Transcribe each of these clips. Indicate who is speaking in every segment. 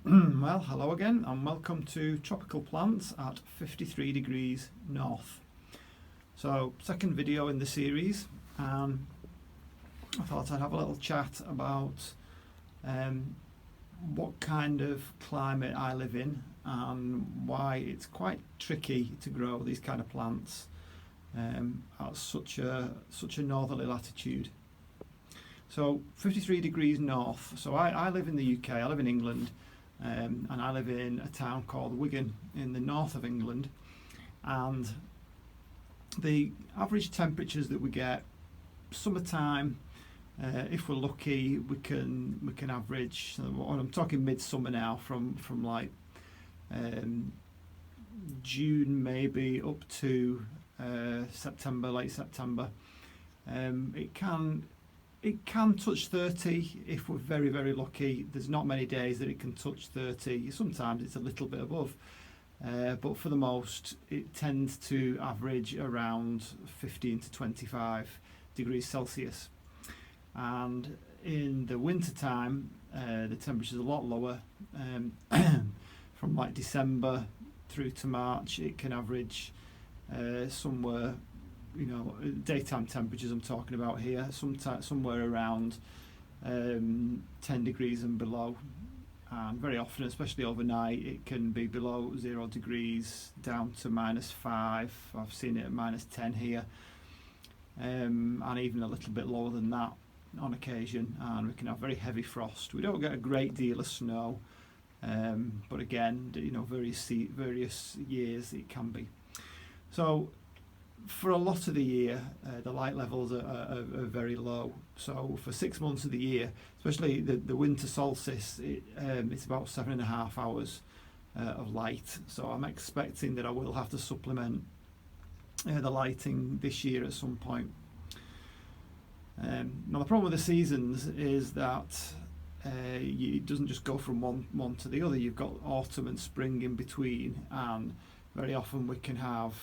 Speaker 1: Well, hello again and welcome to Tropical Plants at 53 degrees north. So, second video in the series, and I thought I'd have a little chat about what kind of climate I live in and why it's quite tricky to grow these kind of plants at such a northerly latitude. So 53 degrees north. So I live in the UK, I live in England, and I live in a town called Wigan in the north of England, and the average temperatures that we get summertime, if we're lucky, we can average, I'm talking midsummer now, from like June maybe up to September, late September. It can touch 30 if we're very, very lucky. There's not many days that it can touch 30. Sometimes it's a little bit above, but for the most, it tends to average around 15 to 25 degrees Celsius. And in the winter time, the temperature's a lot lower. From like December through to March, it can average somewhere, daytime temperatures I'm talking about here, somewhere around 10 degrees and below, and very often, especially overnight, it can be below 0 degrees down to -5. I've seen it at -10 here, and even a little bit lower than that on occasion, and we can have very heavy frost. We don't get a great deal of snow, but again, various years it can be. So for a lot of the year, the light levels are very low. So for 6 months of the year, especially the winter solstice, it's about 7.5 hours of light. So I'm expecting that I will have to supplement the lighting this year at some point. Now the problem with the seasons is that it doesn't just go from one to the other. You've got autumn and spring in between, and very often we can have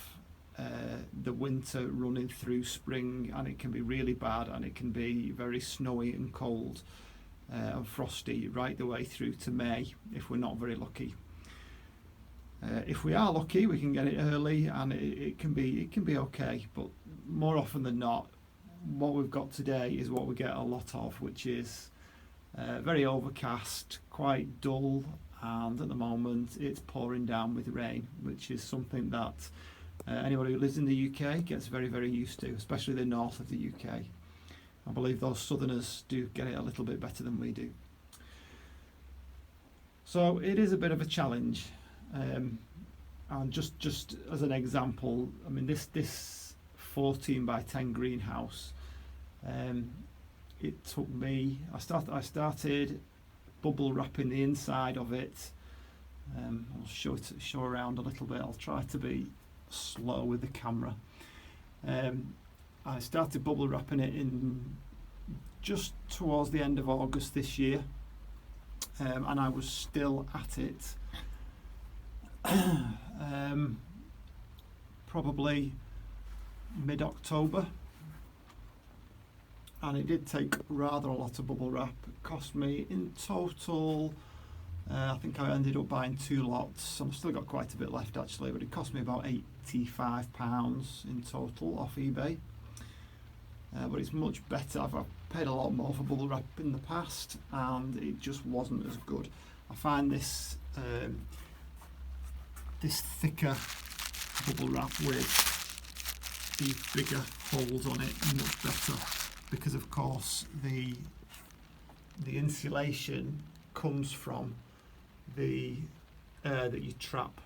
Speaker 1: the winter running through spring, and it can be really bad, and it can be very snowy and cold and frosty right the way through to May if we're not very lucky. If we are lucky, we can get it early, and it can be okay, but more often than not, what we've got today is what we get a lot of, which is very overcast, quite dull, and at the moment it's pouring down with rain, which is something that anybody who lives in the UK gets very, very used to, especially the north of the UK. I believe those southerners do get it a little bit better than we do. So it is a bit of a challenge, and just as an example, I mean this 14 by 10 greenhouse, it took me, I started bubble wrapping the inside of it. I'll show around a little bit. I'll try to be slow with the camera. I started bubble wrapping it in just towards the end of August this year, and I was still at it probably mid-October, and it did take rather a lot of bubble wrap. It cost me in total, I think I ended up buying 2 lots. I've still got quite a bit left actually, but it cost me about £85 in total off eBay. But it's much better. I've paid a lot more for bubble wrap in the past, and it just wasn't as good. I find this thicker bubble wrap with these bigger holes on it much better, because of course the insulation comes from the air that you trap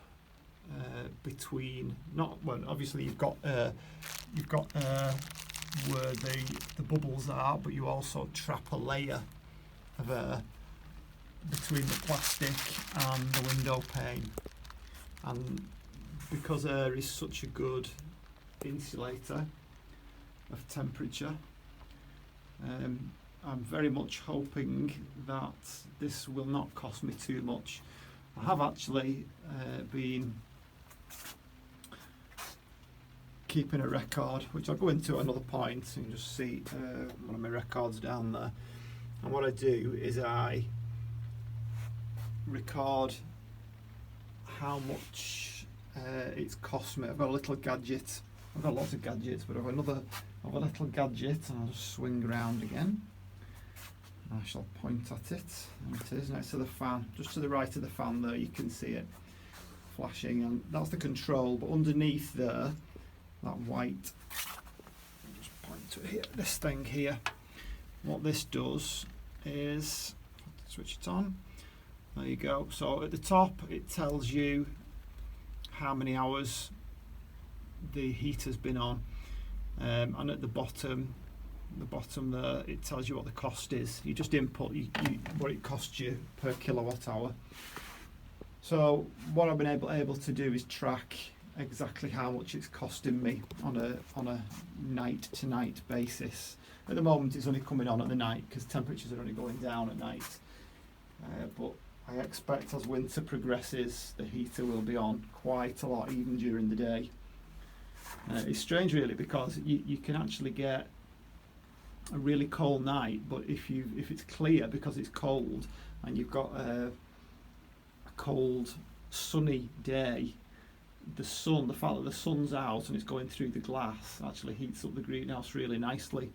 Speaker 1: between, obviously you've got where the bubbles are, but you also trap a layer of air between the plastic and the window pane, and because air is such a good insulator of temperature, I'm very much hoping that this will not cost me too much. I have actually been keeping a record, which I'll go into at another point, and just see one of my records down there. And what I do is I record how much it's cost me. I've got a little gadget. I've got lots of gadgets, but I've a little gadget, and I'll just swing around again. I shall point at it. There it is, next to the fan, just to the right of the fan there, you can see it flashing, and that's the control. But underneath there, that white, I'll just point to it here, this thing here, what this does is, switch it on, there you go. So at the top it tells you how many hours the heater's been on, and at the bottom there it tells you what the cost is. You just input what it costs you per kilowatt hour. So what I've been able to do is track exactly how much it's costing me on a night to night basis. At the moment it's only coming on at the night because temperatures are only going down at night, but I expect as winter progresses the heater will be on quite a lot even during the day. It's strange really, because you can actually get a really cold night, but if it's clear because it's cold and you've got a cold sunny day, the fact that the sun's out and it's going through the glass actually heats up the greenhouse really nicely.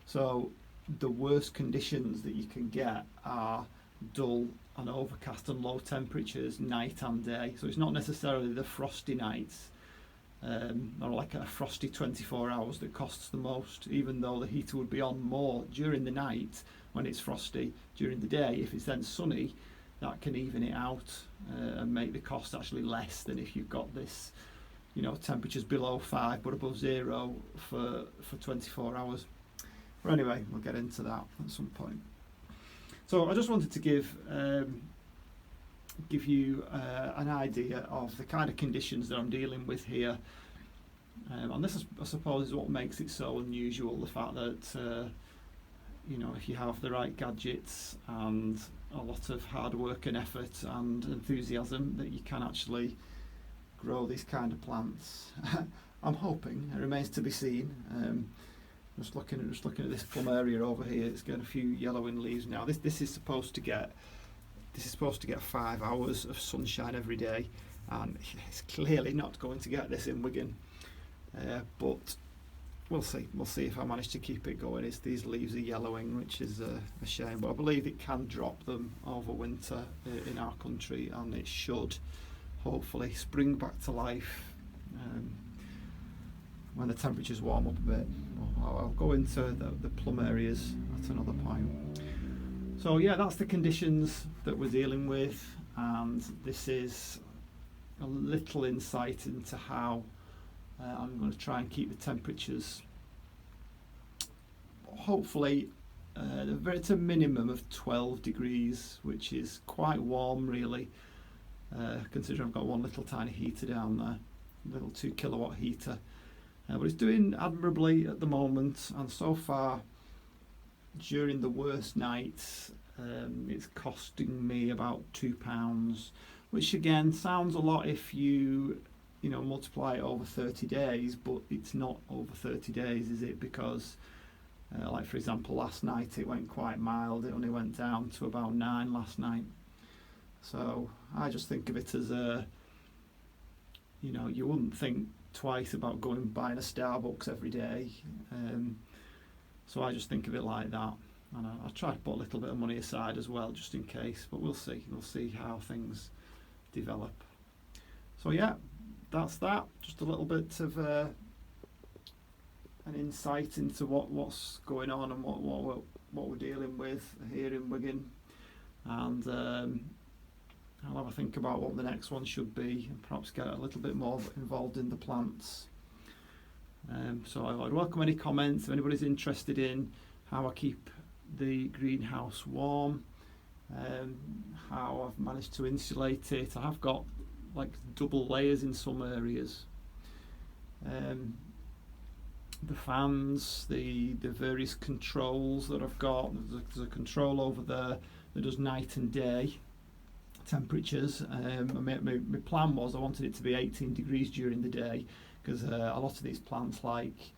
Speaker 1: So the worst conditions that you can get are dull and overcast and low temperatures night and day. So it's not necessarily the frosty nights or like a frosty 24 hours that costs the most, even though the heater would be on more during the night when it's frosty. During the day, if it's then sunny, that can even it out and make the cost actually less than if you've got this, temperatures below 5 but above 0 for 24 hours. But anyway, we'll get into that at some point. So I just wanted to give you an idea of the kind of conditions that I'm dealing with here, and this is, I suppose, is what makes it so unusual, the fact that if you have the right gadgets and a lot of hard work and effort and enthusiasm, that you can actually grow these kind of plants. I'm hoping, it remains to be seen. Just looking at this plum area over here, it's got a few yellowing leaves now. This is supposed to get 5 hours of sunshine every day, and it's clearly not going to get this in Wigan. But we'll see if I manage to keep it going. These leaves are yellowing, which is a shame, but I believe it can drop them over winter in our country, and it should hopefully spring back to life when the temperatures warm up a bit. I'll go into the plum areas at another point. So yeah, that's the conditions that we're dealing with, and this is a little insight into how I'm going to try and keep the temperatures hopefully it's a minimum of 12 degrees, which is quite warm really, considering I've got one little tiny heater down there, little 2 kilowatt heater, but it's doing admirably at the moment, and so far during the worst nights it's costing me about £2, which again sounds a lot if you multiply it over 30 days, but it's not over 30 days, is it? Because like for example last night it went quite mild, it only went down to about 9 last night. So I just think of it as you wouldn't think twice about going and buying a Starbucks every day, so I just think of it like that, and I try to put a little bit of money aside as well just in case, but we'll see how things develop. So yeah, that's that, just a little bit of an insight into what's going on and what we're dealing with here in Wigan, and I'll have a think about what the next one should be and perhaps get a little bit more involved in the plants. So I'd welcome any comments if anybody's interested in how I keep the greenhouse warm, how I've managed to insulate it. I have got like double layers in some areas. The fans, the various controls that I've got. There's a control over there that does night and day temperatures. My plan was I wanted it to be 18 degrees during the day, because a lot of these plants like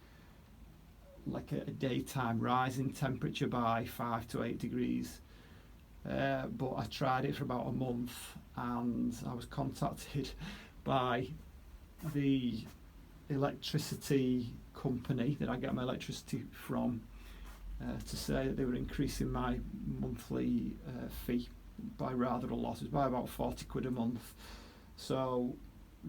Speaker 1: a daytime rise in temperature by 5 to 8 degrees. but I tried it for about a month, and I was contacted by the electricity company that I get my electricity from to say that they were increasing my monthly fee by rather a lot. It was by about 40 quid a month. So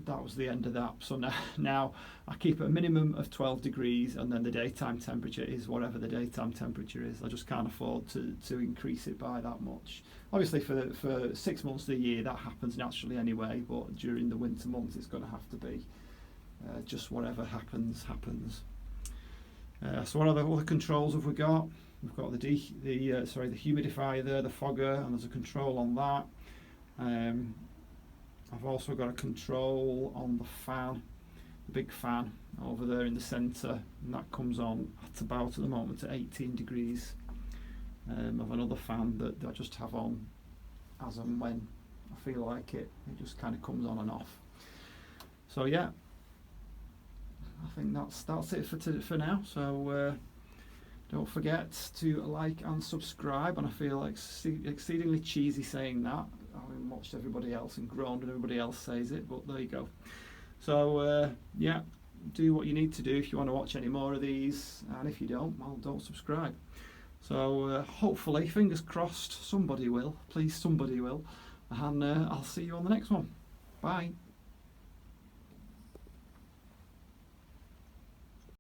Speaker 1: that was the end of that. So now I keep a minimum of 12 degrees, and then the daytime temperature is whatever the daytime temperature is. I just can't afford to increase it by that much. Obviously for 6 months of the year that happens naturally anyway, but during the winter months it's going to have to be just whatever happens. So what other controls have we got? We've got the humidifier there, the fogger, and there's a control on that. I've also got a control on the fan, the big fan over there in the centre, and that comes on at the moment at 18 degrees. I've another fan that I just have on as and when I feel like it. It just kind of comes on and off. So yeah, I think that's it for now. So don't forget to like and subscribe. And I feel like exceedingly cheesy saying that. I watched everybody else and groaned and everybody else says it, but there you go. So yeah, do what you need to do if you want to watch any more of these, and if you don't, well, don't subscribe. So hopefully, fingers crossed, somebody will. Please, somebody will. And I'll see you on the next one. Bye.